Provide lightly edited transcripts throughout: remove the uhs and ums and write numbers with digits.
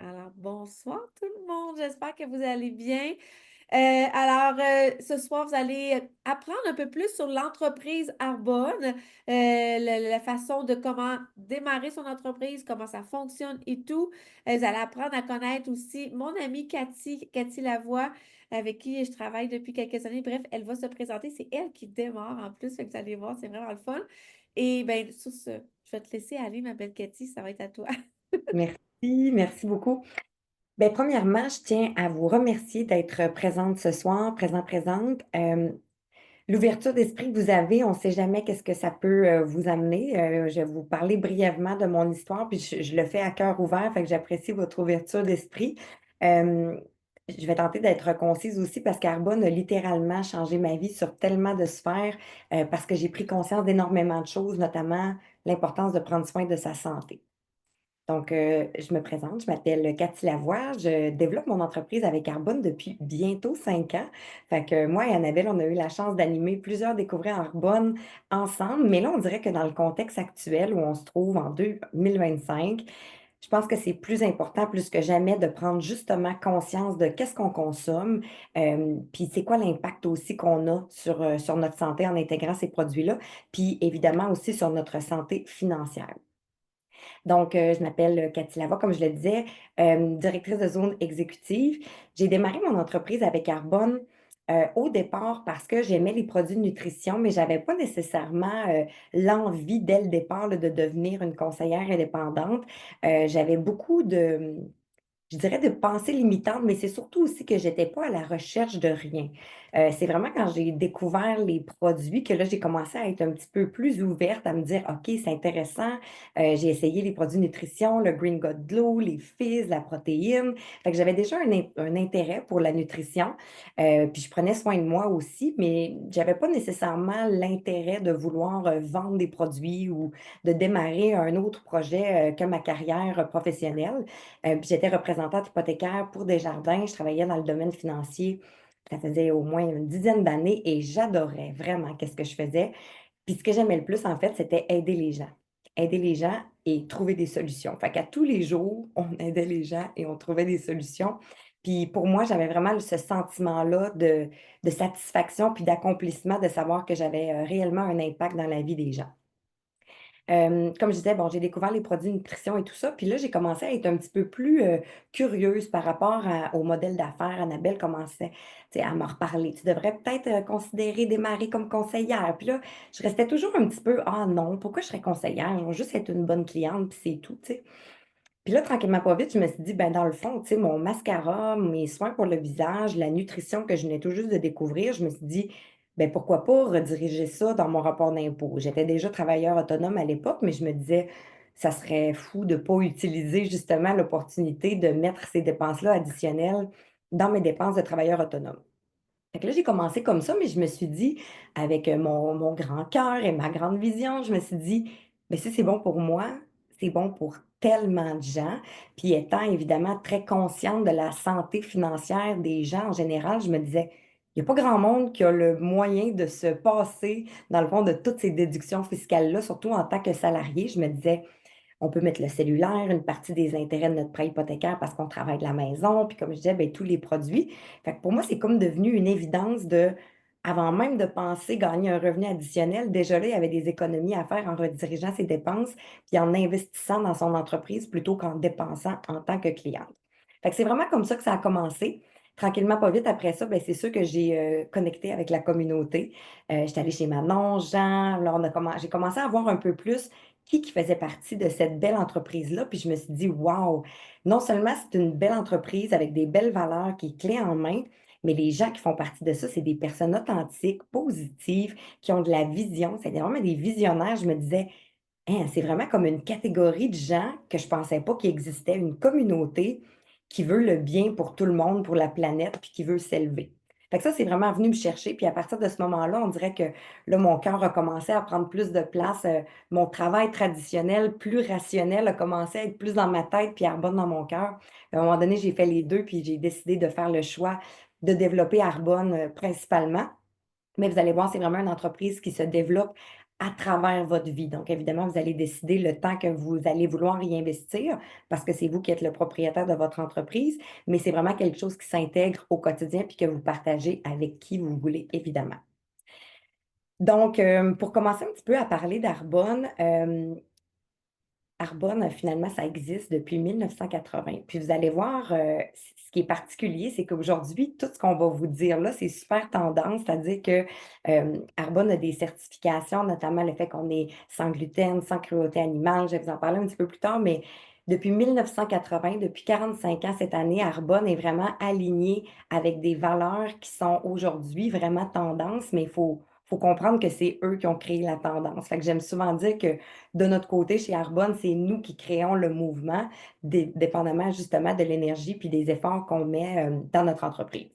Alors, bonsoir tout le monde, j'espère que vous allez bien. Ce soir, vous allez apprendre un peu plus sur l'entreprise Arbonne, la façon de comment démarrer son entreprise, comment ça fonctionne et tout. Vous allez apprendre à connaître aussi mon amie Cathy Lavoie, avec qui je travaille depuis quelques années. Bref, elle va se présenter. C'est elle qui démarre en plus, fait que vous allez voir, c'est vraiment le fun. Et bien, sur ce, je vais te laisser aller, ma belle Cathy, ça va être à toi. Merci, merci beaucoup. Ben, premièrement, je tiens à vous remercier d'être présente ce soir, présente. L'ouverture d'esprit que vous avez, on ne sait jamais qu'est-ce que ça peut vous amener. Je vais vous parler brièvement de mon histoire, puis je le fais à cœur ouvert, fait que j'apprécie votre ouverture d'esprit. Euh, je vais tenter d'être concise aussi parce qu'Arbonne a littéralement changé ma vie sur tellement de sphères, parce que j'ai pris conscience d'énormément de choses, notamment l'importance de prendre soin de sa santé. Donc, je me présente, je m'appelle Cathy Lavoie, je développe mon entreprise avec Arbonne depuis bientôt 5 ans. Fait que moi et Annabelle, on a eu la chance d'animer plusieurs découvrées Arbonne ensemble, mais là, on dirait que dans le contexte actuel où on se trouve en 2025, je pense que c'est plus important, plus que jamais, de prendre justement conscience de qu'est-ce qu'on consomme, puis c'est quoi l'impact aussi qu'on a sur notre santé en intégrant ces produits-là, puis évidemment aussi sur notre santé financière. Donc, je m'appelle Cathy Lavoie, comme je le disais, directrice de zone exécutive. J'ai démarré mon entreprise avec Arbonne, au départ parce que j'aimais les produits de nutrition, mais j'avais pas nécessairement, l'envie dès le départ là, de devenir une conseillère indépendante. J'avais beaucoup de, je dirais de pensées limitantes, mais c'est surtout aussi que j'étais pas à la recherche de rien. C'est vraiment quand j'ai découvert les produits que là, j'ai commencé à être un petit peu plus ouverte, à me dire: «OK, c'est intéressant». J'ai essayé les produits nutrition, le Green God Glow, les fizz, la protéine. Fait que j'avais déjà un intérêt pour la nutrition, puis je prenais soin de moi aussi, mais j'avais pas nécessairement l'intérêt de vouloir, vendre des produits ou de démarrer un autre projet, que ma carrière professionnelle. Puis j'étais représentante hypothécaire pour Desjardins. Je travaillais dans le domaine financier. Ça faisait au moins une dizaine d'années et j'adorais vraiment qu'est-ce que je faisais. Puis ce que j'aimais le plus, en fait, c'était aider les gens. Aider les gens et trouver des solutions. Fait qu'à tous les jours, on aidait les gens et on trouvait des solutions. Puis pour moi, j'avais vraiment ce sentiment-là de satisfaction puis d'accomplissement de savoir que j'avais réellement un impact dans la vie des gens. Comme je disais, bon, j'ai découvert les produits de nutrition et tout ça, puis là, j'ai commencé à être un petit peu plus, curieuse par rapport au modèle d'affaires. Annabelle commençait, tu sais, à me reparler: «Tu devrais peut-être, considérer démarrer comme conseillère». Puis là, je restais toujours un petit peu: «Ah non, pourquoi je serais conseillère? Je vais juste être une bonne cliente, puis c'est tout», tu sais? Puis là, tranquillement pas vite, je me suis dit: «Ben, dans le fond, tu sais, mon mascara, mes soins pour le visage, la nutrition que je venais tout juste de découvrir», je me suis dit: «Ben, pourquoi pas rediriger ça dans mon rapport d'impôt?» J'étais déjà travailleur autonome à l'époque, mais je me disais: «Ça serait fou de pas utiliser justement l'opportunité de mettre ces dépenses-là additionnelles dans mes dépenses de travailleur autonome». Fait que là, j'ai commencé comme ça, mais je me suis dit, avec, mon grand cœur et ma grande vision, je me suis dit: «Mais si c'est bon pour moi, c'est bon pour tellement de gens». Puis étant évidemment très consciente de la santé financière des gens en général, je me disais: «Il y a pas grand monde qui a le moyen de se passer, dans le fond, de toutes ces déductions fiscales-là», surtout en tant que salarié. Je me disais: on peut mettre le cellulaire, une partie des intérêts de notre prêt hypothécaire parce qu'on travaille de la maison, puis comme je disais, ben tous les produits. Fait que pour moi, c'est comme devenu une évidence de, avant même de penser gagner un revenu additionnel, déjà là, il y avait des économies à faire en redirigeant ses dépenses, puis en investissant dans son entreprise plutôt qu'en dépensant en tant que cliente. Fait que c'est vraiment comme ça que ça a commencé. Tranquillement, pas vite, après ça, ben, c'est sûr que j'ai connecté avec la communauté. J'étais allée chez Manon, Jean, là, j'ai commencé à voir un peu plus qui faisait partie de cette belle entreprise-là. Puis je me suis dit: «Waouh! Non seulement c'est une belle entreprise avec des belles valeurs qui est clé en main, mais les gens qui font partie de ça, c'est des personnes authentiques, positives, qui ont de la vision». C'est vraiment des visionnaires. Je me disais: «Hein, c'est vraiment comme une catégorie de gens que je pensais pas qu'il existait, une communauté qui veut le bien pour tout le monde, pour la planète, puis qui veut s'élever». Fait que ça, c'est vraiment venu me chercher, puis à partir de ce moment-là, on dirait que là, mon cœur a commencé à prendre plus de place, mon travail traditionnel, plus rationnel, a commencé à être plus dans ma tête, puis Arbonne dans mon cœur. À un moment donné, j'ai fait les 2, puis j'ai décidé de faire le choix de développer Arbonne, principalement. Mais vous allez voir, c'est vraiment une entreprise qui se développe à travers votre vie. Donc, évidemment, vous allez décider le temps que vous allez vouloir y investir parce que c'est vous qui êtes le propriétaire de votre entreprise, mais c'est vraiment quelque chose qui s'intègre au quotidien puis que vous partagez avec qui vous voulez, évidemment. Donc, pour commencer un petit peu à parler d'Arbonne, Arbonne, finalement, ça existe depuis 1980. Puis vous allez voir, ce qui est particulier, c'est qu'aujourd'hui, tout ce qu'on va vous dire là, c'est super tendance, c'est-à-dire que, Arbonne a des certifications, notamment le fait qu'on est sans gluten, sans cruauté animale. Je vais vous en parler un petit peu plus tard, mais depuis 1980, depuis 45 ans cette année, Arbonne est vraiment aligné avec des valeurs qui sont aujourd'hui vraiment tendance, mais il faut comprendre que c'est eux qui ont créé la tendance. Fait que j'aime souvent dire que de notre côté, chez Arbonne, c'est nous qui créons le mouvement, dépendamment justement de l'énergie puis des efforts qu'on met dans notre entreprise.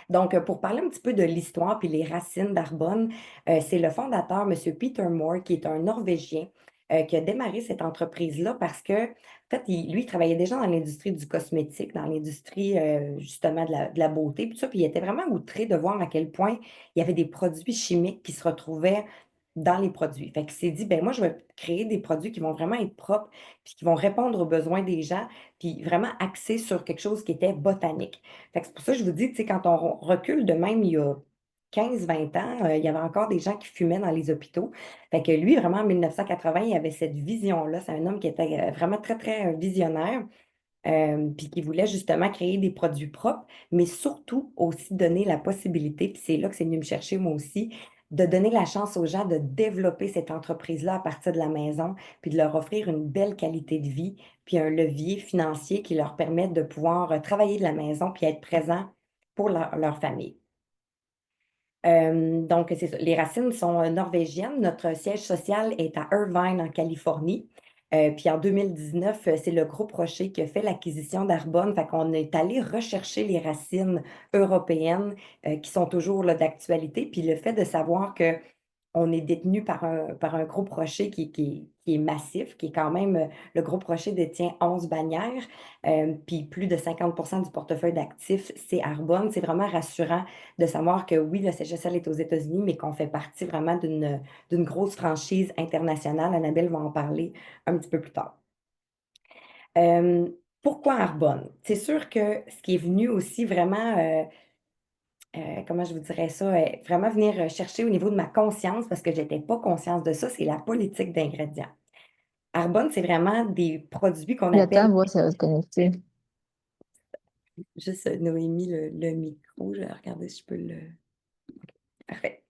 Donc, pour parler un petit peu de l'histoire puis les racines d'Arbonne, c'est le fondateur, Monsieur Peter Moore, qui est un Norvégien, qui a démarré cette entreprise-là parce que, en fait, lui, il travaillait déjà dans l'industrie du cosmétique, dans l'industrie justement de la beauté, puis tout ça, puis il était vraiment outré de voir à quel point il y avait des produits chimiques qui se retrouvaient dans les produits. Fait qu'il s'est dit, ben moi, je vais créer des produits qui vont vraiment être propres, puis qui vont répondre aux besoins des gens, puis vraiment axés sur quelque chose qui était botanique. Fait que c'est pour ça que je vous dis, tu sais, quand on recule de même il y a 15-20 ans, il y avait encore des gens qui fumaient dans les hôpitaux. Fait que lui, vraiment, en 1980, il avait cette vision-là. C'est un homme qui était vraiment très, très visionnaire, puis qui voulait justement créer des produits propres, mais surtout aussi donner la possibilité, puis c'est là que c'est venu me chercher moi aussi, de donner la chance aux gens de développer cette entreprise-là à partir de la maison, puis de leur offrir une belle qualité de vie, puis un levier financier qui leur permette de pouvoir travailler de la maison, puis être présent pour leur famille. Donc, c'est ça. Les racines sont norvégiennes. Notre siège social est à Irvine, en Californie. Puis en 2019, c'est le groupe Rocher qui a fait l'acquisition d'Arbonne. Fait qu'on est allé rechercher les racines européennes qui sont toujours là, d'actualité. Puis le fait de savoir que on est détenu par un groupe Rocher qui est massif, qui est quand même, le groupe Rocher détient 11 bannières, puis plus de 50 du portefeuille d'actifs, c'est Arbonne. C'est vraiment rassurant de savoir que oui, le siège social est aux États-Unis, mais qu'on fait partie vraiment d'une grosse franchise internationale. Annabelle va en parler un petit peu plus tard. Pourquoi Arbonne? C'est sûr que ce qui est venu aussi vraiment, comment je vous dirais ça? Vraiment venir, chercher au niveau de ma conscience parce que j'étais pas consciente de ça, c'est la politique d'ingrédients. Arbonne, c'est vraiment des produits qu'on appelle Ta voix, ça va se connecter. juste, Noémie, le micro, je vais regarder si je peux le parfait.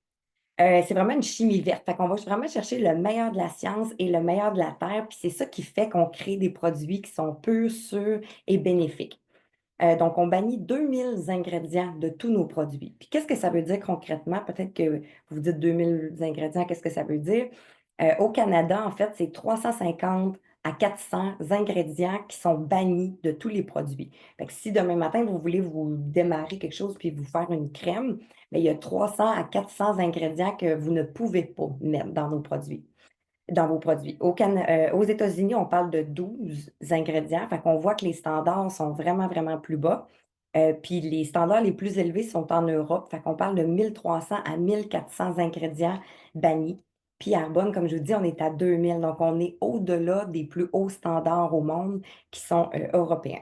C'est vraiment une chimie verte. Fait qu'on va vraiment chercher le meilleur de la science et le meilleur de la terre, puis c'est ça qui fait qu'on crée des produits qui sont purs, sûrs et bénéfiques. Donc, on bannit 2000 ingrédients de tous nos produits. Puis qu'est-ce que ça veut dire concrètement? Peut-être que vous vous dites 2000 ingrédients, qu'est-ce que ça veut dire? Au Canada, en fait, c'est 350 à 400 ingrédients qui sont bannis de tous les produits. Fait que si demain matin, vous voulez vous démarrer quelque chose puis vous faire une crème, bien, il y a 300 à 400 ingrédients que vous ne pouvez pas mettre dans nos produits dans vos produits. Aux États-Unis, on parle de 12 ingrédients, fait qu'on voit que les standards sont vraiment, vraiment plus bas. Puis les standards les plus élevés sont en Europe, fait qu'on parle de 1300 à 1400 ingrédients bannis. Puis Arbonne, comme je vous dis, on est à 2000, donc on est au-delà des plus hauts standards au monde qui sont européens.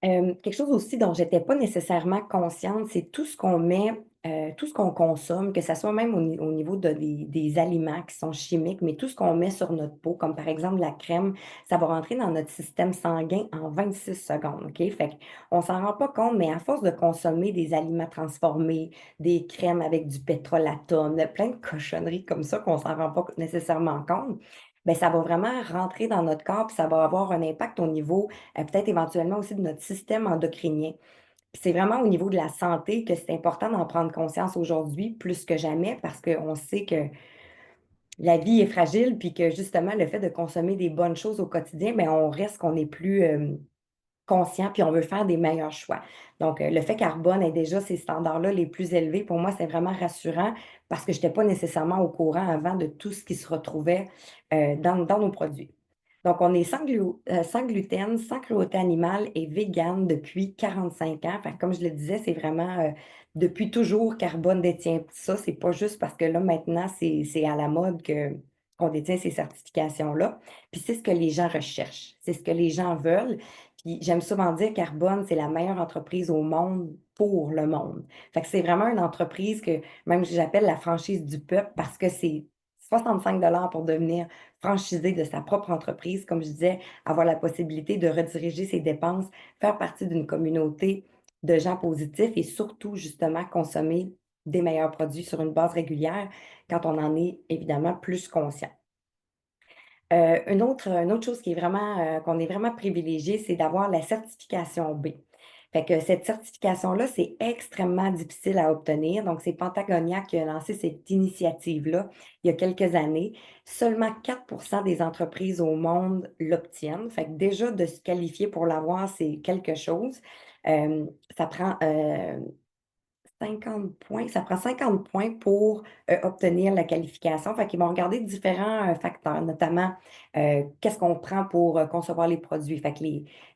Quelque chose aussi dont j'étais pas nécessairement consciente, c'est tout ce qu'on met, tout ce qu'on consomme, que ça soit même au niveau des aliments qui sont chimiques, mais tout ce qu'on met sur notre peau, comme par exemple la crème, ça va rentrer dans notre système sanguin en 26 secondes, OK? Fait qu'on s'en rend pas compte, mais à force de consommer des aliments transformés, des crèmes avec du pétrolatum, plein de cochonneries comme ça qu'on s'en rend pas nécessairement compte, ben ça va vraiment rentrer dans notre corps, puis ça va avoir un impact au niveau peut-être éventuellement aussi de notre système endocrinien. Puis c'est vraiment au niveau de la santé que c'est important d'en prendre conscience aujourd'hui plus que jamais parce qu'on sait que la vie est fragile puis que justement le fait de consommer des bonnes choses au quotidien, bien, on reste qu'on est plus conscient puis on veut faire des meilleurs choix. Donc, le fait qu'Arbonne ait déjà ces standards-là les plus élevés, pour moi, c'est vraiment rassurant parce que je n'étais pas nécessairement au courant avant de tout ce qui se retrouvait dans nos produits. Donc, on est sans gluten, sans cruauté animale et vegan depuis 45 ans. Fait que comme je le disais, c'est vraiment depuis toujours Carbone détient ça. C'est pas juste parce que là, maintenant, c'est à la mode qu'on détient ces certifications-là. Puis c'est ce que les gens recherchent. C'est ce que les gens veulent. Puis j'aime souvent dire Carbone, c'est la meilleure entreprise au monde pour le monde. Fait que c'est vraiment une entreprise que même j'appelle la franchise du peuple parce que c'est 65 pour devenir franchisé de sa propre entreprise, comme je disais, avoir la possibilité de rediriger ses dépenses, faire partie d'une communauté de gens positifs et surtout, justement, consommer des meilleurs produits sur une base régulière quand on en est évidemment plus conscient. Une autre chose qui est vraiment, qu'on est vraiment privilégié, c'est d'avoir la certification B. Fait que cette certification-là, c'est extrêmement difficile à obtenir. Donc, c'est Pentagonia qui a lancé cette initiative-là il y a quelques années. Seulement 4 des entreprises au monde l'obtiennent. Fait que déjà, de se qualifier pour l'avoir, c'est quelque chose. Euh, Ça prend 50 points, ça prend 50 points pour, obtenir la qualification. Fait qu'ils vont regarder différents, facteurs, notamment, qu'est-ce qu'on prend pour, concevoir les produits. Fait que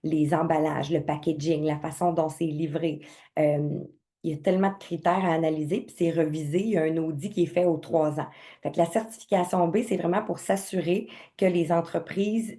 les emballages, le packaging, la façon dont c'est livré. Il y a tellement de critères à analyser, puis c'est revisé. Il y a un audit qui est fait aux 3 ans. Fait que la certification B, c'est vraiment pour s'assurer que les entreprises,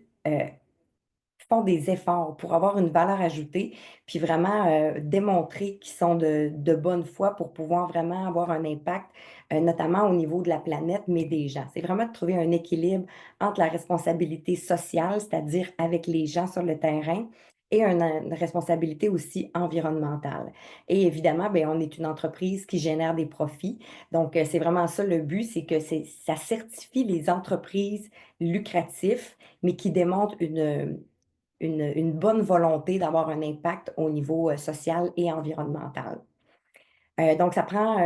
font des efforts pour avoir une valeur ajoutée, puis vraiment, démontrer qu'ils sont de bonne foi pour pouvoir vraiment avoir un impact, notamment au niveau de la planète, mais des gens. C'est vraiment de trouver un équilibre entre la responsabilité sociale, c'est-à-dire avec les gens sur le terrain, et une responsabilité aussi environnementale. Et évidemment, bien, on est une entreprise qui génère des profits. Donc, c'est vraiment ça le but, c'est que ça certifie les entreprises lucratives, mais qui démontrent une bonne volonté d'avoir un impact au niveau, social et environnemental. Donc ça prend,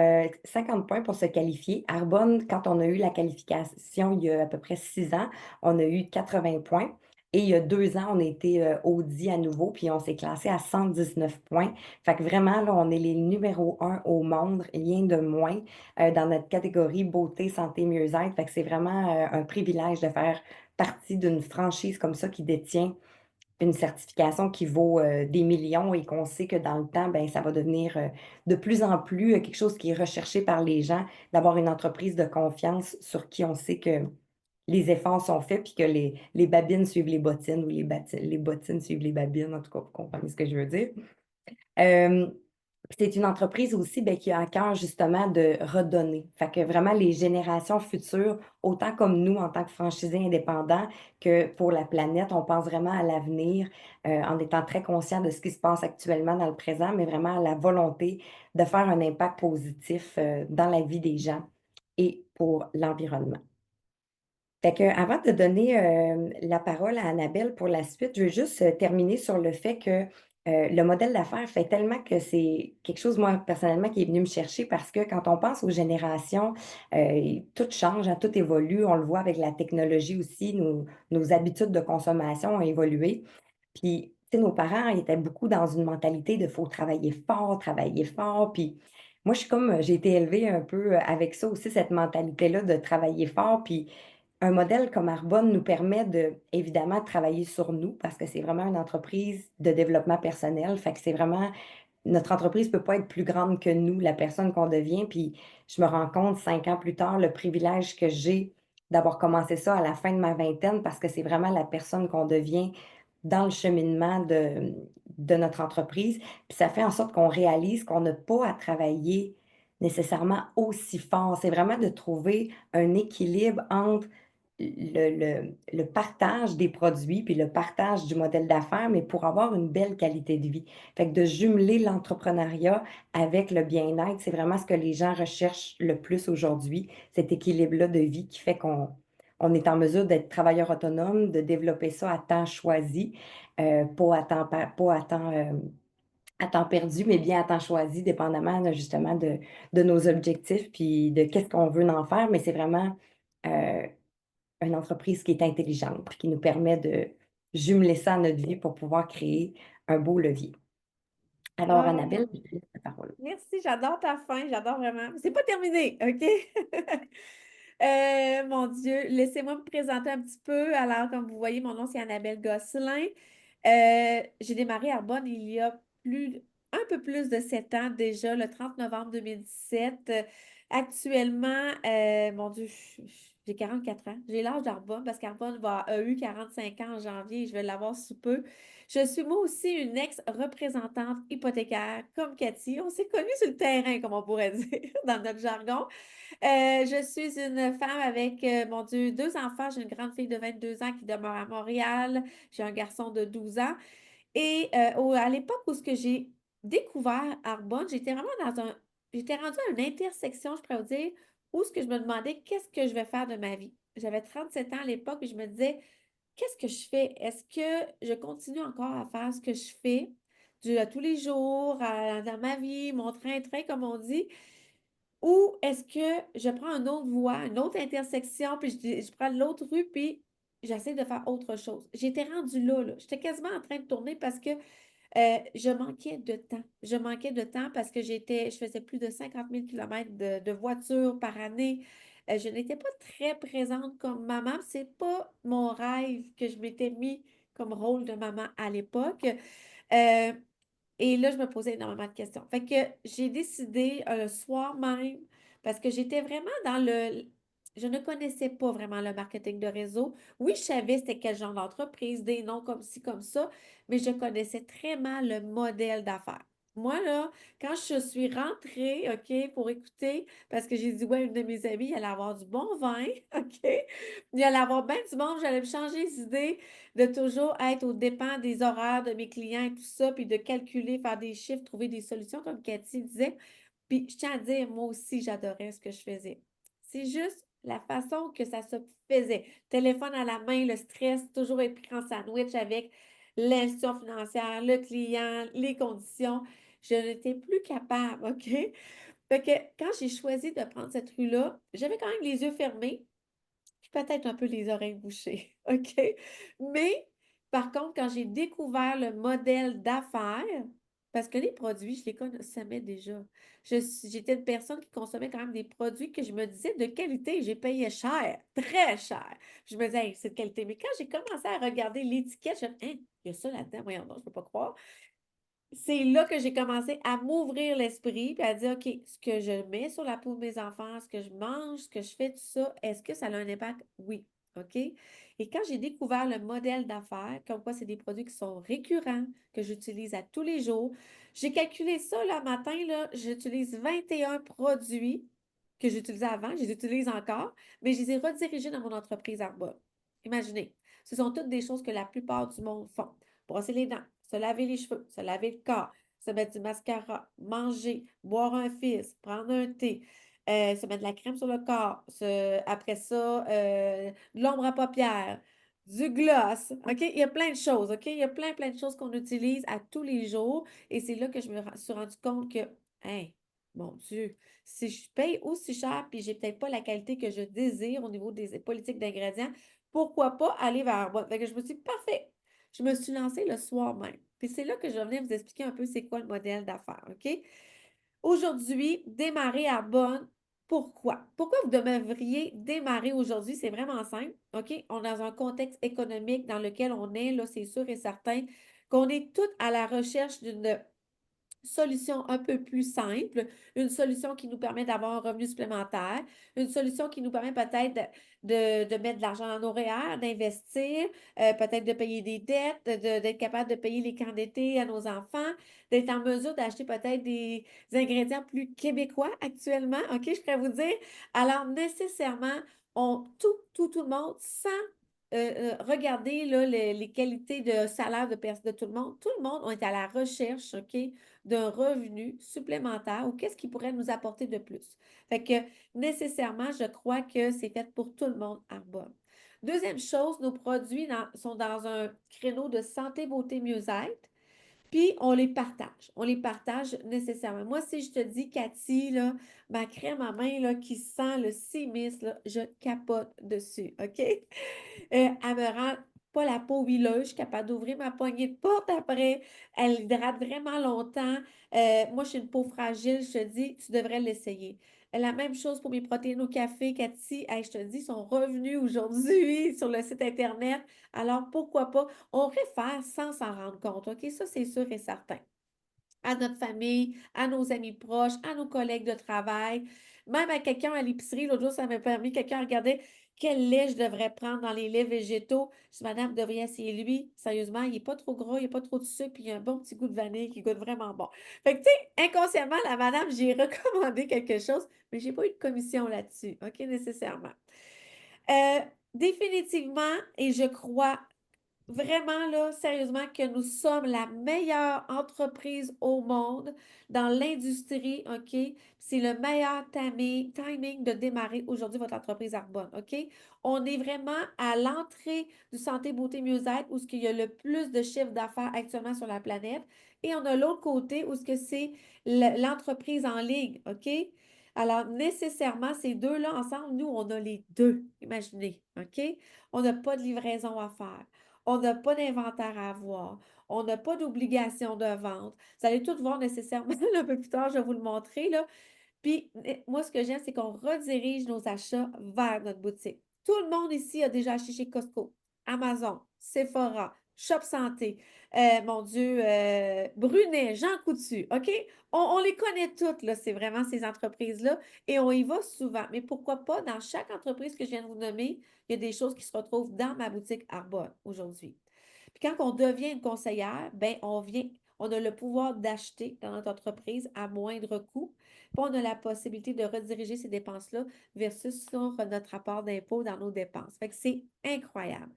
50 points pour se qualifier. Arbonne, quand on a eu la qualification il y a à peu près 6 ans, on a eu 80 points et il y a 2 ans, on a été, audit à nouveau, puis on s'est classé à 119 points. Fait que vraiment là, on est les numéro 1 au monde, rien de moins, dans notre catégorie beauté, santé, mieux-être. Fait que c'est vraiment, un privilège de faire partie d'une franchise comme ça qui détient une certification qui vaut, des millions et qu'on sait que dans le temps, ben, ça va devenir, de plus en plus, quelque chose qui est recherché par les gens, d'avoir une entreprise de confiance sur qui on sait que les efforts sont faits puis que les babines suivent les bottines ou les bottines suivent les babines, en tout cas, vous comprenez ce que je veux dire. Hem, c'est une entreprise aussi, beh, qui a à cœur justement de redonner. Fait que vraiment les générations futures, autant comme nous en tant que franchisés indépendants que pour la planète, on pense vraiment à l'avenir, en étant très conscient de ce qui se passe actuellement dans le présent, mais vraiment à la volonté de faire un impact positif, dans la vie des gens et pour l'environnement. Fait qu'avant de donner, la parole à Annabelle pour la suite, je veux juste, terminer sur le fait que, le modèle d'affaires fait tellement que c'est quelque chose, moi, personnellement, qui est venu me chercher parce que quand on pense aux générations, tout change, hein, tout évolue. On le voit avec la technologie aussi, nos habitudes de consommation ont évolué. Puis, tu sais, nos parents, ils étaient beaucoup dans une mentalité de faut travailler fort. Puis moi, je suis comme, j'ai été élevée un peu, avec ça aussi, cette mentalité-là de travailler fort. Puis un modèle comme Arbonne nous permet de, évidemment, travailler sur nous parce que c'est vraiment une entreprise de développement personnel. Fait que c'est vraiment notre entreprise peut pas être plus grande que nous, la personne qu'on devient. Puis je me rends compte 5 ans plus tard, le privilège que j'ai d'avoir commencé ça à la fin de ma vingtaine parce que c'est vraiment la personne qu'on devient dans le cheminement de notre entreprise. Puis ça fait en sorte qu'on réalise qu'on n'a pas à travailler nécessairement aussi fort. C'est vraiment de trouver un équilibre entre le partage des produits, puis le partage du modèle d'affaires, mais pour avoir une belle qualité de vie. Fait que de jumeler l'entrepreneuriat avec le bien-être, c'est vraiment ce que les gens recherchent le plus aujourd'hui, cet équilibre-là de vie qui fait qu'on est en mesure d'être travailleur autonome, de développer ça à temps choisi, pas à temps perdu, mais bien à temps choisi, dépendamment là, justement de nos objectifs, puis de qu'est-ce qu'on veut en faire, mais c'est vraiment, heu une entreprise qui est intelligente, puis qui nous permet de jumeler ça à notre vie pour pouvoir créer un beau levier. Alors, Ah, Annabelle, je te laisse la parole. merci, j'adore ta fin, j'adore vraiment. C'est pas terminé, OK? Mon Dieu, laissez-moi me présenter un petit peu. Alors, comme vous voyez, mon nom, c'est Annabelle Gosselin. J'ai démarré Arbonne il y a un peu plus de 7 ans déjà, le 30 novembre 2017. Actuellement, mon Dieu, j'ai 44 ans. J'ai l'âge d'Arbonne parce qu'Arbonne a eu 45 ans en janvier et je vais l'avoir sous peu. Je suis moi aussi une ex-représentante hypothécaire comme Cathy. On s'est connus sur le terrain, comme on pourrait dire, dans notre jargon. Je suis une femme avec, mon Dieu, 2 enfants. J'ai une grande fille de 22 ans qui demeure à Montréal. J'ai un garçon de 12 ans. Et à l'époque où ce que j'ai découvert Arbonne, j'étais vraiment j'étais rendue à une intersection, je pourrais vous dire, où ce que je me demandais qu'est-ce que je vais faire de ma vie. J'avais 37 ans à l'époque et je me disais, qu'est-ce que je fais? Est-ce que je continue encore à faire ce que je fais à tous les jours, dans ma vie, mon train-train, comme on dit? Ou est-ce que je prends une autre voie, une autre intersection, puis je prends l'autre rue, puis j'essaie de faire autre chose. J'étais rendue là. J'étais quasiment en train de tourner parce que je manquais de temps. Je manquais de temps parce que je faisais plus de 50 000 kilomètres de voiture par année. Je n'étais pas très présente comme maman. C'est pas mon rêve que je m'étais mis comme rôle de maman à l'époque. Euh, et là, je me posais énormément de questions. Fait que j'ai décidé le soir même, parce que j'étais vraiment dans le... Je ne connaissais pas vraiment le marketing de réseau. Oui, je savais c'était quel genre d'entreprise, des noms comme ci, comme ça, mais je connaissais très mal le modèle d'affaires. Moi, là, quand je suis rentrée, OK, pour écouter, parce que j'ai dit, ouais, une de mes amies, elle allait avoir du bon vin, OK? Il allait avoir bien du monde, j'allais me changer les idées de toujours être au dépend des horaires de mes clients et tout ça, puis de calculer, faire des chiffres, trouver des solutions, comme Cathy disait. Puis je tiens à dire, moi aussi, j'adorais ce que je faisais. C'est juste la façon que ça se faisait. Téléphone à la main, le stress, toujours être pris en sandwich avec l'institution financière, le client, les conditions. Je n'étais plus capable, OK? Fait que quand j'ai choisi de prendre cette rue-là, j'avais quand même les yeux fermés, puis peut-être un peu les oreilles bouchées, OK? Mais par contre, quand j'ai découvert le modèle d'affaires, parce que les produits, je les consommais déjà. J'étais une personne qui consommait quand même des produits que je me disais de qualité. J'ai payé cher, très cher. Je me disais, hey, c'est de qualité. Mais quand j'ai commencé à regarder l'étiquette, je me disais, hein, il y a ça là-dedans, voyons donc, je ne peux pas croire. C'est là que j'ai commencé à m'ouvrir l'esprit et à dire, OK, ce que je mets sur la peau de mes enfants, ce que je mange, ce que je fais, tout ça, est-ce que ça a un impact? Oui. OK? Et quand j'ai découvert le modèle d'affaires, comme quoi c'est des produits qui sont récurrents, que j'utilise à tous les jours, j'ai calculé ça le matin, là, j'utilise 21 produits que j'utilisais avant, je les utilise encore, mais je les ai redirigés dans mon entreprise Arba. Imaginez, ce sont toutes des choses que la plupart du monde font. Brosser les dents, se laver les cheveux, se laver le corps, se mettre du mascara, manger, boire un fizz, prendre un thé, se mettre de la crème sur le corps, après ça, de l'ombre à paupières, du gloss, OK? Il y a plein de choses, OK? Il y a plein de choses qu'on utilise à tous les jours et c'est là que je me suis rendu compte que, hey, mon Dieu, si je paye aussi cher puis j'ai peut-être pas la qualité que je désire au niveau des politiques d'ingrédients, pourquoi pas aller vers la boîte? Fait que je me suis dit, parfait, je me suis lancée le soir même. Puis c'est là que je venais vous expliquer un peu c'est quoi le modèle d'affaires, OK? Aujourd'hui, démarrer à bonne. Pourquoi? Pourquoi vous devriez démarrer aujourd'hui? C'est vraiment simple, OK? On est dans un contexte économique dans lequel on est, là, c'est sûr et certain qu'on est toutes à la recherche d'une solution un peu plus simple, une solution qui nous permet d'avoir un revenu supplémentaire, une solution qui nous permet peut-être de mettre de l'argent dans nos REER, d'investir, peut-être de payer des dettes, d'être capable de payer les camps d'été à nos enfants, d'être en mesure d'acheter peut-être des ingrédients plus québécois actuellement, OK, je pourrais vous dire. Alors, nécessairement, tout le monde, sans regarder là, les qualités de salaire de tout le monde est à la recherche, OK, d'un revenu supplémentaire ou qu'est-ce qui pourrait nous apporter de plus. Fait que nécessairement, je crois que c'est fait pour tout le monde, Arbonne. Deuxième chose, nos produits sont dans un créneau de santé, beauté, mieux-être. Puis, on les partage. On les partage nécessairement. Moi, si je te dis, Cathy, là, ma crème à main là, qui sent le Cimis, là, je capote dessus, OK? Elle me rend pas la peau huileuse, je suis capable d'ouvrir ma poignée de porte après. Elle hydrate vraiment longtemps. Moi, je suis une peau fragile, je te dis, tu devrais l'essayer. La même chose pour mes protéines au café, Cathy. Hey, je te dis, ils sont revenus aujourd'hui sur le site Internet. Alors, pourquoi pas? On réfère sans s'en rendre compte, OK? Ça, c'est sûr et certain à notre famille, à nos amis proches, à nos collègues de travail, même à quelqu'un à l'épicerie. L'autre jour, ça m'a permis, quelqu'un regardait quel lait je devrais prendre dans les laits végétaux. Je dis, Madame, vous devriez essayer lui. Sérieusement, il n'est pas trop gras, il n'y a pas trop de sucre, puis il a un bon petit goût de vanille qui goûte vraiment bon. Fait que, tu sais, inconsciemment, la madame, j'ai recommandé quelque chose, mais je n'ai pas eu de commission là-dessus, OK, nécessairement. Euh, Définitivement, et je crois vraiment, là, sérieusement, que nous sommes la meilleure entreprise au monde dans l'industrie, OK? C'est le meilleur timing de démarrer aujourd'hui votre entreprise Arbonne, OK? On est vraiment à l'entrée du santé, beauté, mieux-être, où ce qu'il y a le plus de chiffre d'affaires actuellement sur la planète. Et on a l'autre côté où ce que c'est l'entreprise en ligne, OK? Alors, nécessairement, ces deux-là ensemble, nous, on a les deux, imaginez, OK? On n'a pas de livraison à faire. On n'a pas d'inventaire à avoir. On n'a pas d'obligation de vente. Vous allez tout voir nécessairement un peu plus tard, je vais vous le montrer, là. Puis, moi, ce que j'aime, c'est qu'on redirige nos achats vers notre boutique. Tout le monde ici a déjà acheté chez Costco, Amazon, Sephora, Shop Santé, mon Dieu, Brunet, Jean Coutu, OK? On les connaît toutes, là, c'est vraiment ces entreprises-là, et on y va souvent. Mais pourquoi pas, dans chaque entreprise que je viens de vous nommer, il y a des choses qui se retrouvent dans ma boutique Arbonne aujourd'hui. Puis quand on devient une conseillère, ben on a le pouvoir d'acheter dans notre entreprise à moindre coût. Puis on a la possibilité de rediriger ces dépenses-là versus sur notre rapport d'impôt dans nos dépenses. Fait que c'est incroyable.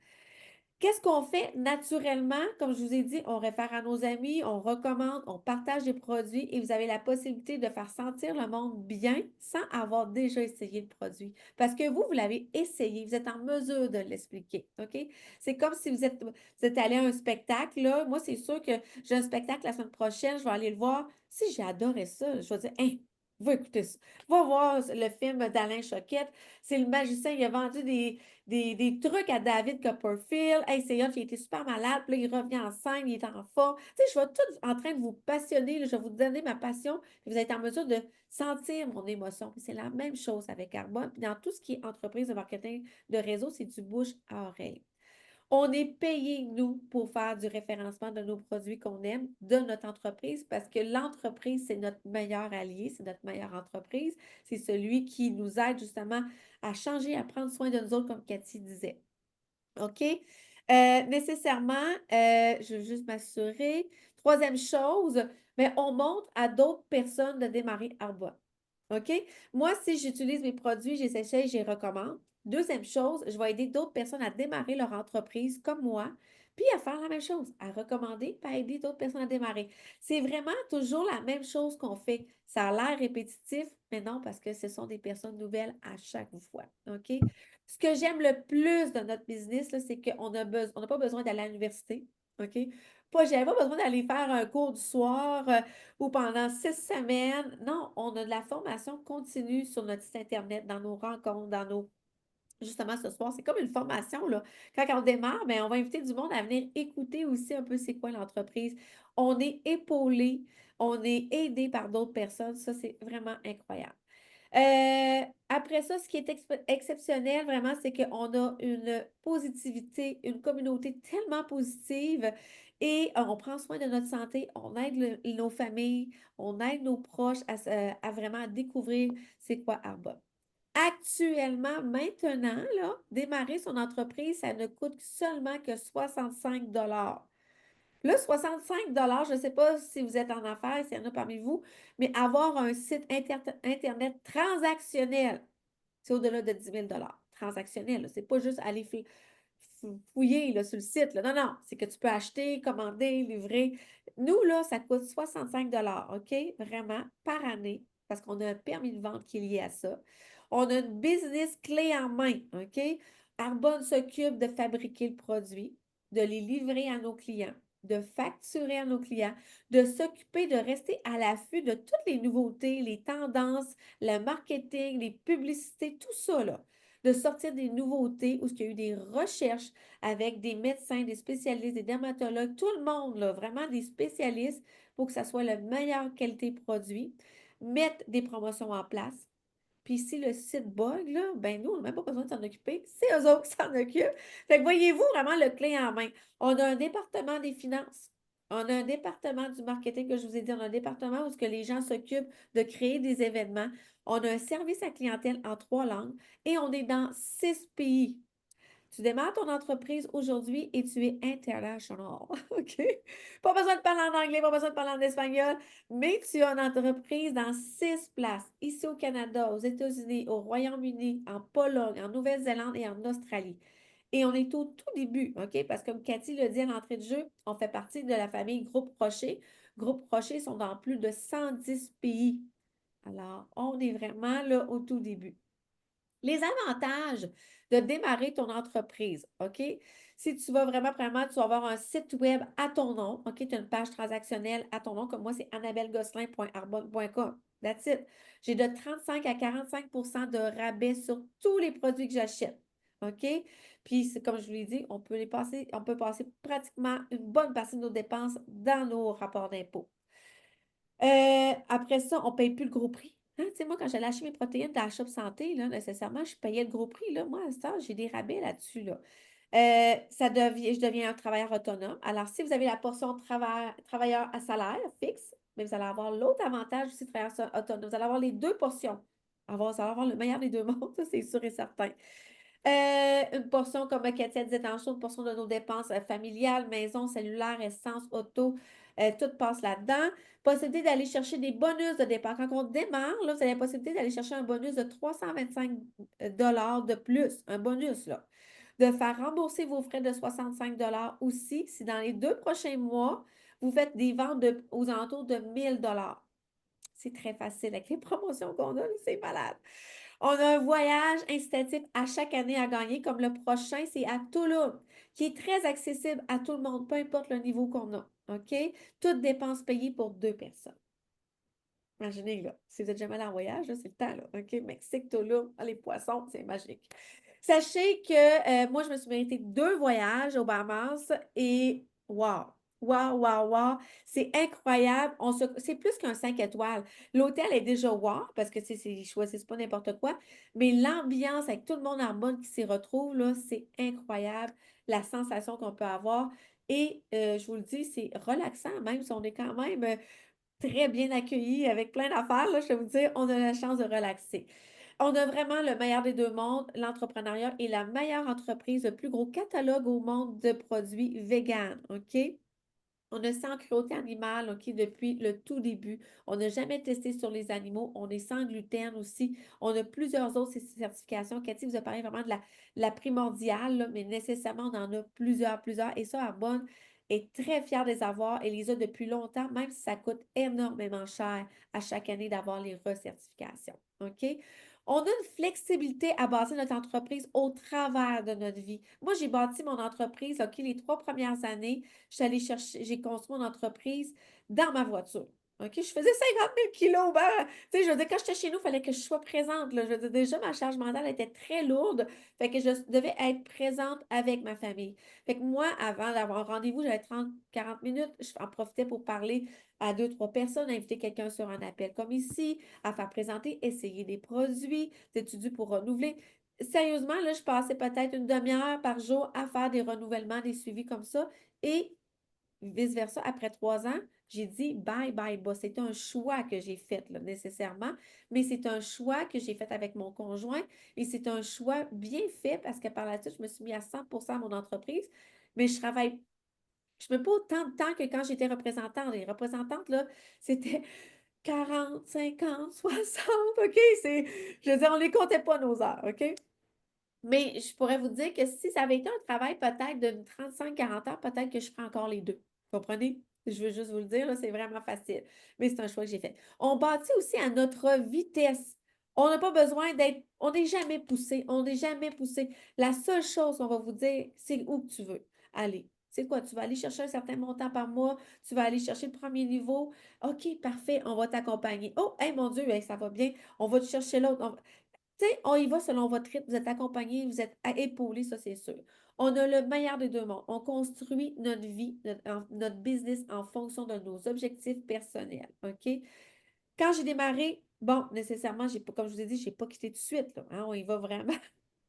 Qu'est-ce qu'on fait naturellement? Comme je vous ai dit, on réfère à nos amis, on recommande, on partage des produits et vous avez la possibilité de faire sentir le monde bien sans avoir déjà essayé le produit. Parce que vous l'avez essayé, vous êtes en mesure de l'expliquer. OK? C'est comme si vous êtes allé à un spectacle. Là. Moi, c'est sûr que j'ai un spectacle la semaine prochaine, je vais aller le voir. Si j'ai adoré ça, je vais dire, hein, va écouter ça. Va voir le film d'Alain Choquette. C'est le magicien, il a vendu des trucs à David Copperfield. Hey, c'est hot, il était super malade. Puis là, il revient en scène, il est en forme. Tu sais, je vais tout en train de vous passionner. Là, je vais vous donner ma passion. Puis vous êtes en mesure de sentir mon émotion. Puis c'est la même chose avec Arbonne. Puis dans tout ce qui est entreprise de marketing de réseau, c'est du bouche à oreille. On est payé, nous, pour faire du référencement de nos produits qu'on aime, de notre entreprise, parce que l'entreprise, c'est notre meilleur allié, c'est notre meilleure entreprise. C'est celui qui nous aide justement à changer, à prendre soin de nous autres, comme Cathy disait. OK? Nécessairement, je veux juste m'assurer. Troisième chose, mais on montre à d'autres personnes de démarrer Arbonne. OK? Moi, si j'utilise mes produits, je les essaye, je les recommande. Deuxième chose, je vais aider d'autres personnes à démarrer leur entreprise comme moi, puis à faire la même chose, à recommander, puis à aider d'autres personnes à démarrer. C'est vraiment toujours la même chose qu'on fait. Ça a l'air répétitif, mais non, parce que ce sont des personnes nouvelles à chaque fois. OK? Ce que j'aime le plus de notre business, là, c'est qu'on on n'a pas besoin d'aller à l'université. OK? J'avais pas besoin d'aller faire un cours du soir ou pendant 6 semaines. Non, on a de la formation continue sur notre site Internet, dans nos rencontres, dans nos. Justement, ce soir, c'est comme une formation, là. Quand on démarre, ben, on va inviter du monde à venir écouter aussi un peu c'est quoi l'entreprise. On est épaulé, on est aidé par d'autres personnes. Ça, c'est vraiment incroyable. Après ça, ce qui est exceptionnel vraiment, c'est qu'on a une positivité, une communauté tellement positive et on prend soin de notre santé, on aide nos familles, on aide nos proches à vraiment découvrir c'est quoi Arbonne. Actuellement, maintenant, là, démarrer son entreprise, ça ne coûte seulement que 65 $. Là, 65 $, je ne sais pas si vous êtes en affaires, s'il y en a parmi vous, mais avoir un site Internet transactionnel, c'est au-delà de 10 000 $ transactionnel. Ce n'est pas juste aller fouiller là, sur le site. Là. Non, non, c'est que tu peux acheter, commander, livrer. Nous, là, ça coûte 65 $, OK? Vraiment, par année, parce qu'on a un permis de vente qui est lié à ça. On a une business clé en main, OK? Arbonne s'occupe de fabriquer le produit, de les livrer à nos clients, de facturer à nos clients, de s'occuper de rester à l'affût de toutes les nouveautés, les tendances, le marketing, les publicités, tout ça, là. De sortir des nouveautés où il y a eu des recherches avec des médecins, des spécialistes, des dermatologues, tout le monde, là, vraiment des spécialistes pour que ça soit la meilleure qualité produit, mettre des promotions en place, Puis si le site bug, là, ben nous, on n'a même pas besoin de s'en occuper. C'est eux autres qui s'en occupent. Fait que voyez-vous vraiment le clé en main. On a un département des finances. On a un département du marketing que je vous ai dit. On a un département où ce que les gens s'occupent de créer des événements. On a un service à clientèle en 3 langues et on est dans 6 pays. Tu démarres ton entreprise aujourd'hui et tu es international. OK? Pas besoin de parler en anglais, pas besoin de parler en espagnol, mais tu as une entreprise dans 6 places, ici au Canada, aux États-Unis, au Royaume-Uni, en Pologne, en Nouvelle-Zélande et en Australie. Et on est au tout début, OK? Parce que comme Cathy l'a dit à l'entrée de jeu, on fait partie de la famille Groupe Rocher. Groupe Rocher sont dans plus de 110 pays. Alors, on est vraiment là au tout début. Les avantages de démarrer ton entreprise, OK? Si tu vas vraiment, premièrement, tu vas avoir un site web à ton nom, OK? Tu as une page transactionnelle à ton nom, comme moi, c'est annabellegosselin.arbonne.com. That's it. J'ai de 35 à 45 de rabais sur tous les produits que j'achète. OK? Puis, comme je vous l'ai dit, on peut passer pratiquement une bonne partie de nos dépenses dans nos rapports d'impôts. Après ça, on ne paye plus le gros prix. Hein, tu sais, moi, quand j'allais acheter mes protéines dans la Shop Santé, là, nécessairement, je payais le gros prix. Là. Moi, à ce temps, j'ai des rabais là-dessus. Là. Je deviens un travailleur autonome. Alors, si vous avez la portion travailleur à salaire fixe, mais vous allez avoir l'autre avantage aussi de travailleur autonome. Vous allez avoir les deux portions. Vous allez avoir le meilleur des deux mondes, ça, c'est sûr et certain. Une portion, comme Katia disait tantôt, une portion de nos dépenses familiales, maison, cellulaire, essence, auto, tout passe là-dedans. Possibilité d'aller chercher des bonus de départ. Quand on démarre, là, vous avez la possibilité d'aller chercher un bonus de 325 de plus, un bonus, là. De faire rembourser vos frais de 65 aussi si dans les 2 prochains mois, vous faites des ventes aux alentours de 1000 $. C'est très facile avec les promotions qu'on a, c'est malade. On a un voyage incitatif à chaque année à gagner, comme le prochain, c'est à Tulum, qui est très accessible à tout le monde, peu importe le niveau qu'on a. OK? Toutes dépenses payées pour 2 personnes. Imaginez, là, si vous êtes jamais allé en voyage, là, c'est le temps, là. OK? Mexique, Tulum, les poissons, c'est magique. Sachez que moi, je me suis mérité 2 voyages aux Bahamas et wow! Wow, wow, wow! C'est incroyable. C'est plus qu'un 5 étoiles. L'hôtel est déjà wow parce que ils choisissent pas n'importe quoi, mais l'ambiance avec tout le monde en mode qui s'y retrouve, là, c'est incroyable. La sensation qu'on peut avoir. Et je vous le dis, c'est relaxant, même si on est quand même très bien accueillis avec plein d'affaires, là, je vais vous dire, on a la chance de relaxer. On a vraiment le meilleur des deux mondes. L'entrepreneuriat est la meilleure entreprise, le plus gros catalogue au monde de produits véganes, OK? On a sans cruauté animale, OK, depuis le tout début. On n'a jamais testé sur les animaux. On est sans gluten aussi. On a plusieurs autres certifications. Cathy vous a parlé vraiment de la primordiale, là, mais nécessairement, on en a plusieurs. Et ça, Arbonne est très fière de les avoir et les a depuis longtemps, même si ça coûte énormément cher à chaque année d'avoir les recertifications. OK? On a une flexibilité à bâtir notre entreprise au travers de notre vie. Moi, j'ai bâti mon entreprise, OK, les 3 premières années. Je suis allée chercher, j'ai construit mon entreprise dans ma voiture. OK? Je faisais 50 000 kilos. Ben, tu sais, je veux dire, quand j'étais chez nous, il fallait que je sois présente. Là. Je veux dire, déjà, ma charge mentale était très lourde. Fait que je devais être présente avec ma famille. Fait que moi, avant d'avoir un rendez-vous, j'avais 30, 40 minutes. Je en profitais pour parler à 2, 3 personnes, inviter quelqu'un sur un appel comme ici, à faire présenter, essayer des produits, d'étudier pour renouveler. Sérieusement, là, je passais peut-être une demi-heure par jour à faire des renouvellements, des suivis comme ça. Et vice-versa, après 3 ans, j'ai dit bye, bye, boss. C'est un choix que j'ai fait, là, nécessairement, mais c'est un choix que j'ai fait avec mon conjoint et c'est un choix bien fait parce que par la suite, je me suis mis à 100% à mon entreprise, mais je mets pas autant de temps que quand j'étais représentante. Les représentantes, là, c'était 40, 50, 60, OK? Je veux dire, on ne les comptait pas nos heures, OK? Mais je pourrais vous dire que si ça avait été un travail peut-être de 35, 40 heures, peut-être que je ferais encore les deux. Vous comprenez? Je veux juste vous le dire, là, c'est vraiment facile. Mais c'est un choix que j'ai fait. On bâtit aussi à notre vitesse. On n'a pas besoin d'être. On n'est jamais poussé. On n'est jamais poussé. La seule chose qu'on va vous dire, c'est où que tu veux aller. C'est quoi? Tu vas aller chercher un certain montant par mois. Tu vas aller chercher le premier niveau. OK, parfait. On va t'accompagner. Oh, hey, mon Dieu, hey, ça va bien. On va te chercher l'autre. Tu sais, on y va selon votre rythme, vous êtes accompagné, vous êtes épaulé, ça c'est sûr. On a le meilleur des deux mondes. On construit notre vie, notre business en fonction de nos objectifs personnels. OK? Quand j'ai démarré, Bon, nécessairement, j'ai pas, comme je vous ai dit, je n'ai pas quitté tout de suite, là, hein, on y va vraiment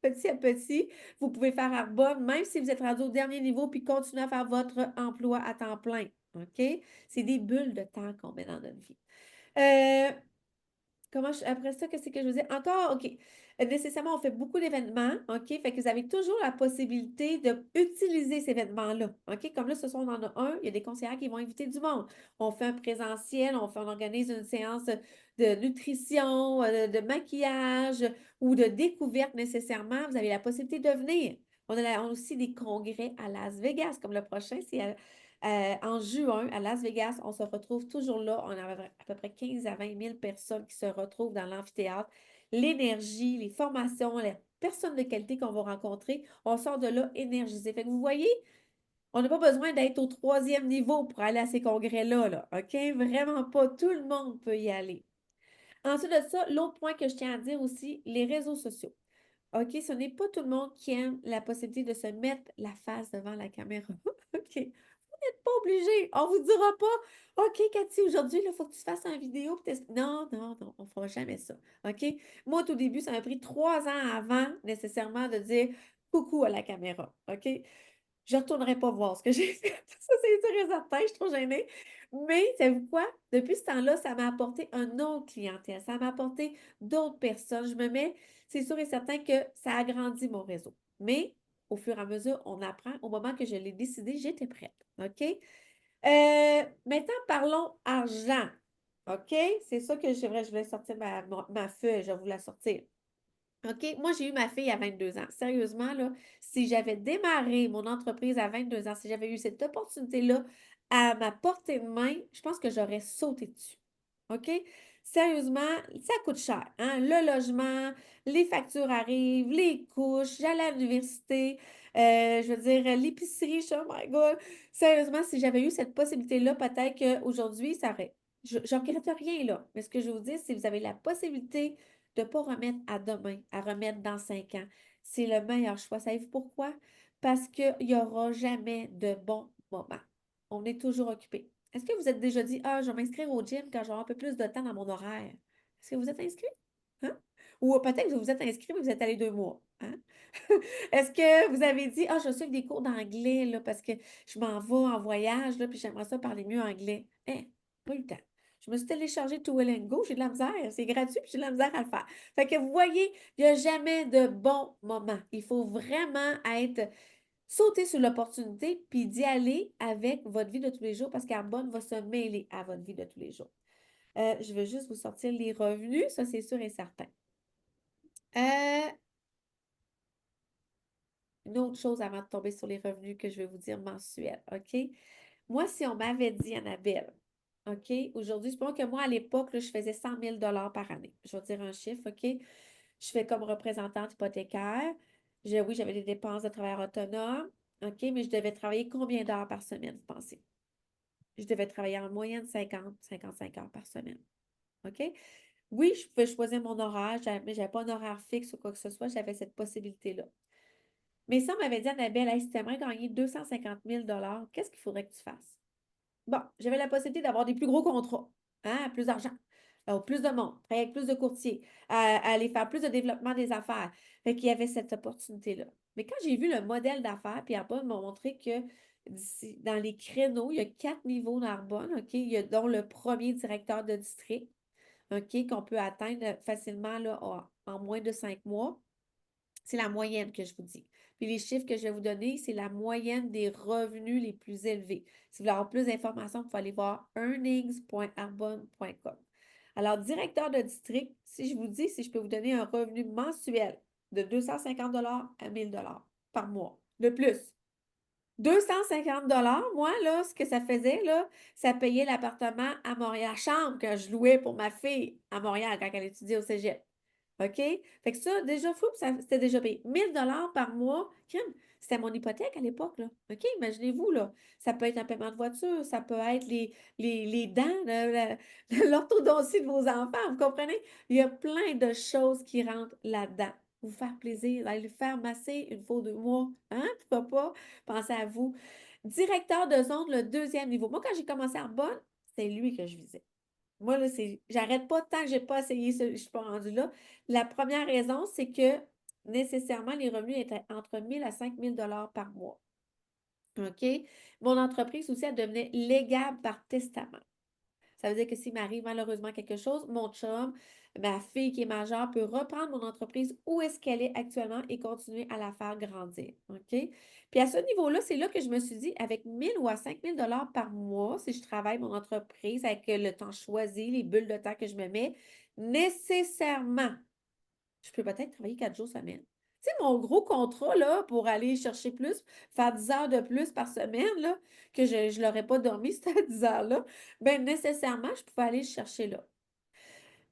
petit à petit. Vous pouvez faire Arbonne, même si vous êtes rendu au dernier niveau, puis continuer à faire votre emploi à temps plein. OK? C'est des bulles de temps qu'on met dans notre vie. Euh, après ça, qu'est-ce que je veux dire? Encore, OK. Nécessairement, on fait beaucoup d'événements, OK? Fait que vous avez toujours la possibilité d'utiliser ces événements-là, OK? Comme là, ce soir, on en a un, il y a des conseillers qui vont inviter du monde. On fait un présentiel, on organise une séance de nutrition, de maquillage ou de découverte nécessairement. Vous avez la possibilité de venir. On a aussi des congrès à Las Vegas, comme le prochain, c'est en juin, à Las Vegas, on se retrouve toujours là. On a à peu près 15 à 20 000 personnes qui se retrouvent dans l'amphithéâtre. L'énergie, les formations, les personnes de qualité qu'on va rencontrer, on sort de là énergisé. Fait que vous voyez, on n'a pas besoin d'être au troisième niveau pour aller à ces congrès-là, là, OK? Vraiment pas. Tout le monde peut y aller. Ensuite de ça, l'autre point que je tiens à dire aussi, les réseaux sociaux. OK, ce n'est pas tout le monde qui aime la possibilité de se mettre la face devant la caméra. OK. Vous n'êtes pas obligé. On ne vous dira pas, OK, Cathy, aujourd'hui, il faut que tu fasses une vidéo. Non, non, non, on ne fera jamais ça. OK? Moi, au tout début, ça m'a pris 3 ans avant nécessairement de dire coucou à la caméra. OK? Je ne retournerai pas voir ce que j'ai fait. Ça, c'est sûr et certain, je suis trop gênée. Mais, savez-vous quoi? Depuis ce temps-là, ça m'a apporté un autre clientèle. Ça m'a apporté d'autres personnes. C'est sûr et certain que ça agrandit mon réseau. Mais, au fur et à mesure, on apprend. Au moment que je l'ai décidé, j'étais prête. OK? Maintenant, parlons argent. OK? C'est ça que je voulais sortir ma feuille. Je vais vous la sortir. OK? Moi, j'ai eu ma fille à 22 ans. Sérieusement, là, si j'avais démarré mon entreprise à 22 ans, si j'avais eu cette opportunité-là à ma portée de main, je pense que j'aurais sauté dessus. OK? Sérieusement, ça coûte cher, hein? Le logement, les factures arrivent, les couches, j'allais à l'université, je veux dire, l'épicerie, oh my God. Sérieusement, si j'avais eu cette possibilité-là, peut-être qu'aujourd'hui, ça aurait. Je ne regrette rien, là. Mais ce que je veux vous dire, c'est que vous avez la possibilité de ne pas remettre à demain, à remettre dans 5 ans. C'est le meilleur choix. Savez-vous pourquoi? Parce qu'il n'y aura jamais de bons moments. On est toujours occupé. Est-ce que vous êtes déjà dit, ah, je vais m'inscrire au gym quand j'aurai un peu plus de temps dans mon horaire? Est-ce que vous êtes inscrit? Hein? Ou peut-être que vous vous êtes inscrit, mais vous êtes allé 2 mois. Hein? Est-ce que vous avez dit, ah, je vais suivre des cours d'anglais là, parce que je m'en vais en voyage, là, puis j'aimerais ça parler mieux anglais? Hein? Pas eu le temps. Je me suis téléchargé Go, j'ai de la misère, c'est gratuit, puis j'ai de la misère à le faire. Fait que vous voyez, il n'y a jamais de bon moment. Il faut vraiment sauter sur l'opportunité, puis d'y aller avec votre vie de tous les jours, parce qu'Arbonne va se mêler à votre vie de tous les jours. Je vais juste vous sortir les revenus, ça c'est sûr et certain. Euh, une autre chose avant de tomber sur les revenus que je vais vous dire mensuels, OK? Moi, si on m'avait dit, Annabelle, OK, aujourd'hui, supposons que moi, à l'époque, là, je faisais 100 000 par année. Je vais dire un chiffre, OK? Je fais comme représentante hypothécaire. Oui, j'avais des dépenses de travail autonome, OK, mais je devais travailler combien d'heures par semaine, vous pensez? Je devais travailler en moyenne 50-55 heures par semaine, OK? Oui, je pouvais choisir mon horaire, mais je n'avais pas un horaire fixe ou quoi que ce soit, j'avais cette possibilité-là. Mais si on m'avait dit, Annabelle, hey, si tu aimerais gagner 250 000 qu'est-ce qu'il faudrait que tu fasses? Bon, j'avais la possibilité d'avoir des plus gros contrats, hein, plus d'argent, plus de monde, travailler avec plus de courtiers, aller faire plus de développement des affaires. Fait qu'il y avait cette opportunité-là. Mais quand j'ai vu le modèle d'affaires, puis Arbonne m'a montré que dans les créneaux, il y a 4 niveaux d'Arbonne, OK? Il y a dont le premier directeur de district, OK, qu'on peut atteindre facilement là, en moins de 5 mois. C'est la moyenne que je vous dis. Puis les chiffres que je vais vous donner, c'est la moyenne des revenus les plus élevés. Si vous voulez avoir plus d'informations, vous pouvez aller voir earnings.arbonne.com. Alors, directeur de district, si je vous dis, si je peux vous donner un revenu mensuel de 250 à 1000 par mois, de plus. 250 moi, là, ce que ça faisait, là, ça payait l'appartement à Montréal, la chambre que je louais pour ma fille à Montréal quand elle étudiait au cégep. OK? Fait que ça, déjà, fou, c'était déjà payé. 1000 par mois, c'était mon hypothèque à l'époque, là. OK? Imaginez-vous, là. Ça peut être un paiement de voiture, ça peut être les dents, l'orthodontie de vos enfants, vous comprenez? Il y a plein de choses qui rentrent là-dedans. Vous faire plaisir, aller le faire masser une fois ou 2 mois. Hein? Pourquoi pas? Pensez à vous. Directeur de zone, le deuxième niveau. Moi, quand j'ai commencé à Bonne, c'est lui que je visais. Moi, là, j'arrête pas tant que j'ai pas essayé je suis pas rendue là. La première raison, c'est que nécessairement, les revenus étaient entre 1000 à 5000 dollars par mois. OK? Mon entreprise aussi, elle devenait légale par testament. Ça veut dire que s'il m'arrive malheureusement quelque chose, mon chum, ma fille qui est majeure, peut reprendre mon entreprise où est-ce qu'elle est actuellement et continuer à la faire grandir. OK? Puis à ce niveau-là, c'est là que je me suis dit, avec 1000 ou à 5000 dollars par mois, si je travaille mon entreprise avec le temps choisi, les bulles de temps que je me mets, nécessairement, je peux peut-être travailler 4 jours semaine. Tu sais, mon gros contrat, là, pour aller chercher plus, faire 10 heures de plus par semaine, là, que je ne l'aurais pas dormi, cette 10 heures-là, bien, nécessairement, je pouvais aller le chercher là.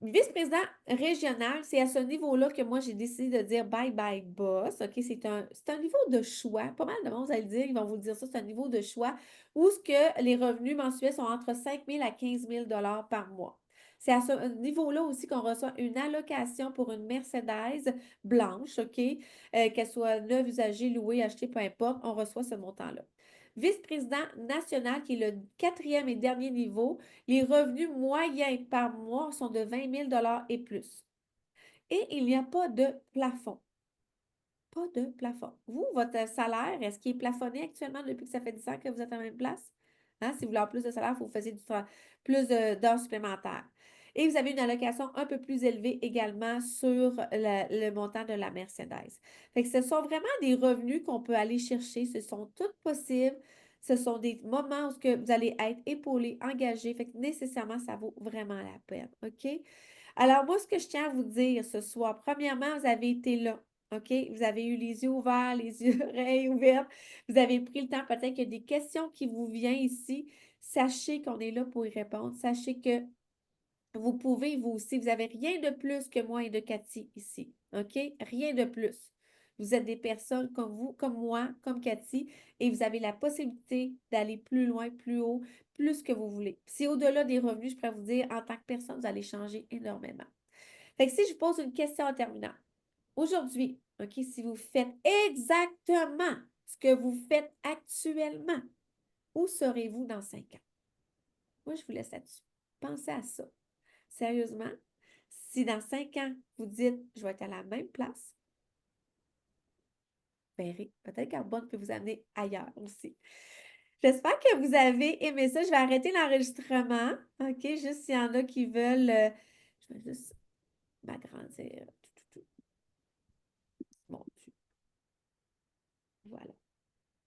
Vice-président régional, c'est à ce niveau-là que moi, j'ai décidé de dire bye bye boss. OK, c'est un niveau de choix. Pas mal de monde, vous allez le dire, ils vont vous dire ça, c'est un niveau de choix où ce que les revenus mensuels sont entre 5 000 à 15 000 par mois. C'est à ce niveau-là aussi qu'on reçoit une allocation pour une Mercedes blanche, OK, qu'elle soit neuve, usagée, louée, achetée, peu importe, on reçoit ce montant-là. Vice-président national, qui est le quatrième et dernier niveau, les revenus moyens par mois sont de 20 000 et plus. Et il n'y a pas de plafond. Pas de plafond. Vous, votre salaire, est-ce qu'il est plafonné actuellement depuis que ça fait 10 ans que vous êtes à la même place? Hein? Si vous voulez avoir plus de salaire, il faut que vous fassiez plus d'heures supplémentaires. Et vous avez une allocation un peu plus élevée également sur le montant de la Mercedes. Fait que ce sont vraiment des revenus qu'on peut aller chercher. Ce sont toutes possibles. Ce sont des moments où que vous allez être épaulé, engagé. Fait que nécessairement, ça vaut vraiment la peine. OK? Alors, moi, ce que je tiens à vous dire ce soir, premièrement, vous avez été là. OK? Vous avez eu les yeux ouverts, les oreilles ouvertes. Vous avez pris le temps. Peut-être qu'il y a des questions qui vous viennent ici. Sachez qu'on est là pour y répondre. Sachez que vous pouvez, vous aussi, vous n'avez rien de plus que moi et de Cathy ici. OK? Rien de plus. Vous êtes des personnes comme vous, comme moi, comme Cathy, et vous avez la possibilité d'aller plus loin, plus haut, plus que vous voulez. Si au-delà des revenus, je pourrais vous dire, en tant que personne, vous allez changer énormément. Fait que si je vous pose une question en terminant, aujourd'hui, OK, si vous faites exactement ce que vous faites actuellement, où serez-vous dans 5 ans? Moi, je vous laisse là-dessus. Pensez à ça. Sérieusement, si dans 5 ans, vous dites, je vais être à la même place, verrez, peut-être qu'Arbonne peut vous amener ailleurs aussi. J'espère que vous avez aimé ça. Je vais arrêter l'enregistrement. OK, juste s'il y en a qui veulent. Je vais juste m'agrandir. Bon, voilà.